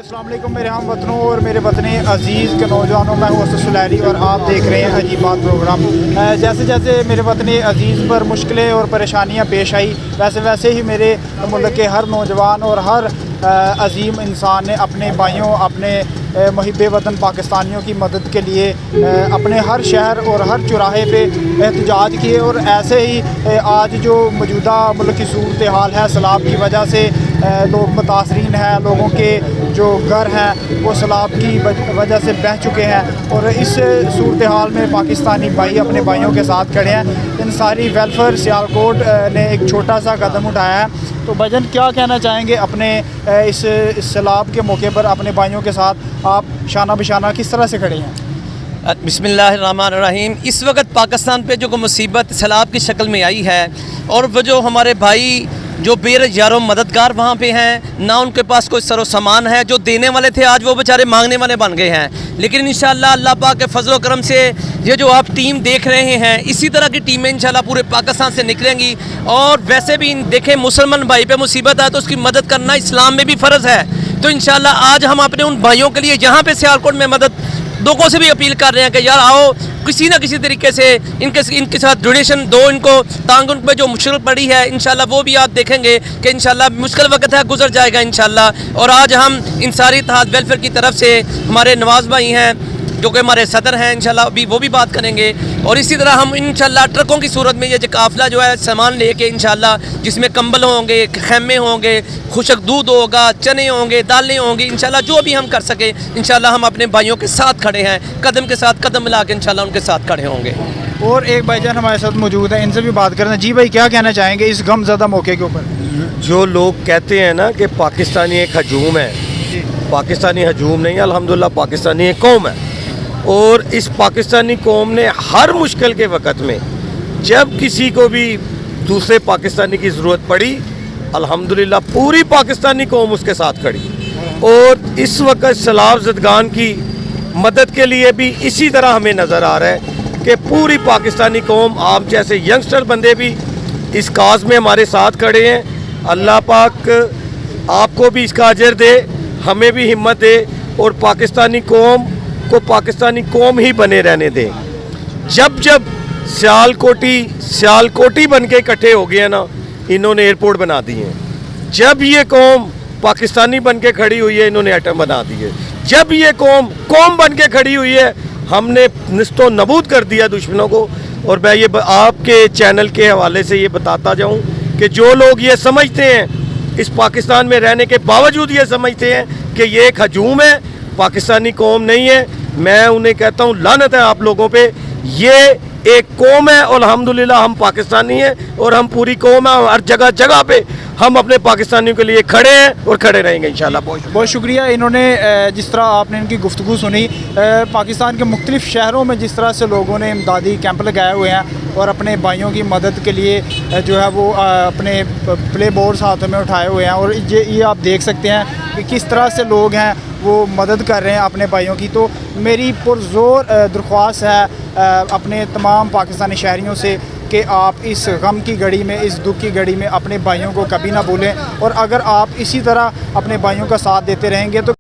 अस्सलाम वालेकुम मेरे हम वतनों और मेरे वतनी अज़ीज़ के नौजवानों, मैं हूँ असद सुलैरी और आप देख रहे हैं अजीब बात प्रोग्राम। जैसे जैसे मेरे वतनी अज़ीज़ पर मुश्किलें और परेशानियाँ पेश आई, वैसे वैसे ही मेरे मुल्क के हर नौजवान और हर अजीम इंसान ने अपने भाइयों, अपने मुहिब्बे वतन पाकिस्तानियों की मदद के लिए अपने हर शहर और हर चौराहे पे एहतजाज किए। और ऐसे ही आज जो मौजूदा मुल्क की सूरत हाल है, सैलाब की वजह से लोग मुतासरीन हैं, लोगों के जो घर हैं वो सैलाब की वजह से बह चुके हैं। और इस सूरत हाल में पाकिस्तानी भाई अपने भाइयों के साथ खड़े हैं। इंसानी वेलफेयर सियालकोट ने एक छोटा सा कदम उठाया है। तो भाईजान क्या कहना चाहेंगे अपने इस सैलाब के मौके पर अपने भाइयों के साथ आप शाना बिशाना किस तरह से खड़े हैं? बिस्मिल्लाहिर्रहमानिर्रहीम। इस वक्त पाकिस्तान पे जो मुसीबत सैलाब की शक्ल में आई है और वो जो हमारे भाई जो बेरोज़गार मददगार वहाँ पे हैं, ना उनके पास कोई सरो सामान है, जो देने वाले थे आज वो बेचारे मांगने वाले बन गए हैं। लेकिन इंशाअल्लाह अल्लाह पाक के फजल करम से ये जो आप टीम देख रहे हैं, इसी तरह की टीमें इंशाअल्लाह पूरे पाकिस्तान से निकलेंगी। और वैसे भी देखें, मुसलमान भाई पे मुसीबत है तो उसकी मदद करना इस्लाम में भी फ़र्ज़ है। तो इंशाअल्लाह आज हम अपने उन भाइयों के लिए यहाँ पे सियालकोट में मदद लोगों से भी अपील कर रहे हैं कि यार आओ, किसी ना किसी तरीके से इनके साथ डोनेशन दो इनको, ताकि उन पर जो मुश्किल पड़ी है इंशाल्लाह वो भी आप देखेंगे कि इंशाल्लाह मुश्किल वक्त है, गुजर जाएगा इंशाल्लाह। और आज हम इंसानी इत्तेहाद वेलफेयर की तरफ से हमारे नवाज़ भाई हैं जो कि हमारे सदर हैं, इंशाल्लाह अभी वो भी बात करेंगे। और इसी तरह हम इंशाल्लाह ट्रकों की सूरत में ये जो काफ़िला जो है सामान लेके इंशाल्लाह, जिसमें कंबल होंगे, खैमे होंगे, खुशक दूध होगा, चने होंगे, दालें होंगी, इंशाल्लाह जो भी हम कर सके इंशाल्लाह हम अपने भाइयों के साथ खड़े हैं, कदम के साथ कदम मिला के इंशाल्लाह उनके साथ खड़े होंगे। और एक भाईजान हमारे साथ मौजूद है, इनसे भी बात करना। जी भाई, क्या कहना चाहेंगे इस गमज़दा मौके के ऊपर? जो लोग कहते हैं ना कि पाकिस्तानी एक हजूम है, पाकिस्तानी हजूम नहीं, अल्हम्दुलिल्लाह पाकिस्तानी एक कौम है। और इस पाकिस्तानी कौम ने हर मुश्किल के वक़्त में जब किसी को भी दूसरे पाकिस्तानी की ज़रूरत पड़ी, अल्हम्दुलिल्लाह पूरी पाकिस्तानी कौम उसके साथ खड़ी। और इस वक्त सैलाब ज़दगान की मदद के लिए भी इसी तरह हमें नज़र आ रहा है कि पूरी पाकिस्तानी कौम, आप जैसे यंगस्टर बंदे भी इस काज में हमारे साथ खड़े हैं। अल्लाह पाक आपको भी इसका अजर दे, हमें भी हिम्मत दे और पाकिस्तानी कौम को पाकिस्तानी कौम ही बने रहने दें। जब जब सियालकोटी बन के इकट्ठे हो गए ना, इन्होंने एयरपोर्ट बना दिए हैं। जब ये कौम पाकिस्तानी बन के खड़ी हुई है, इन्होंने एटम बना दिए। जब ये कौम बन के खड़ी हुई है, हमने निस्तो नबूद कर दिया दुश्मनों को। और मैं ये आपके चैनल के हवाले से ये बताता जाऊँ कि जो लोग ये समझते हैं, इस पाकिस्तान में रहने के बावजूद ये समझते हैं कि ये एक हजूम है, पाकिस्तानी कौम नहीं है, मैं उन्हें कहता हूँ लानत है आप लोगों पे। ये एक कौम है और अल्हम्दुलिल्लाह हम पाकिस्तानी हैं और हम पूरी कौम है। हर जगह जगह पे हम अपने पाकिस्तानियों के लिए खड़े हैं और खड़े रहेंगे इंशाल्लाह। बहुत शुक्रिया। इन्होंने जिस तरह आपने इनकी गुफ्तगू सुनी, पाकिस्तान के मुख्तलिफ़ शहरों में जिस तरह से लोगों ने इमदादी कैंप लगाए हुए हैं और अपने भाइयों की मदद के लिए जो है वो अपने प्ले बोर्ड्स हाथों में उठाए हुए हैं। और ये आप देख सकते हैं कि किस तरह से लोग हैं वो मदद कर रहे हैं अपने भाइयों की। तो मेरी पुरज़ोर दरख्वास्त है अपने तमाम पाकिस्तानी शहरियों से कि आप इस गम की घड़ी में, इस दुख की घड़ी में अपने भाइयों को कभी ना भूलें। और अगर आप इसी तरह अपने भाइयों का साथ देते रहेंगे तो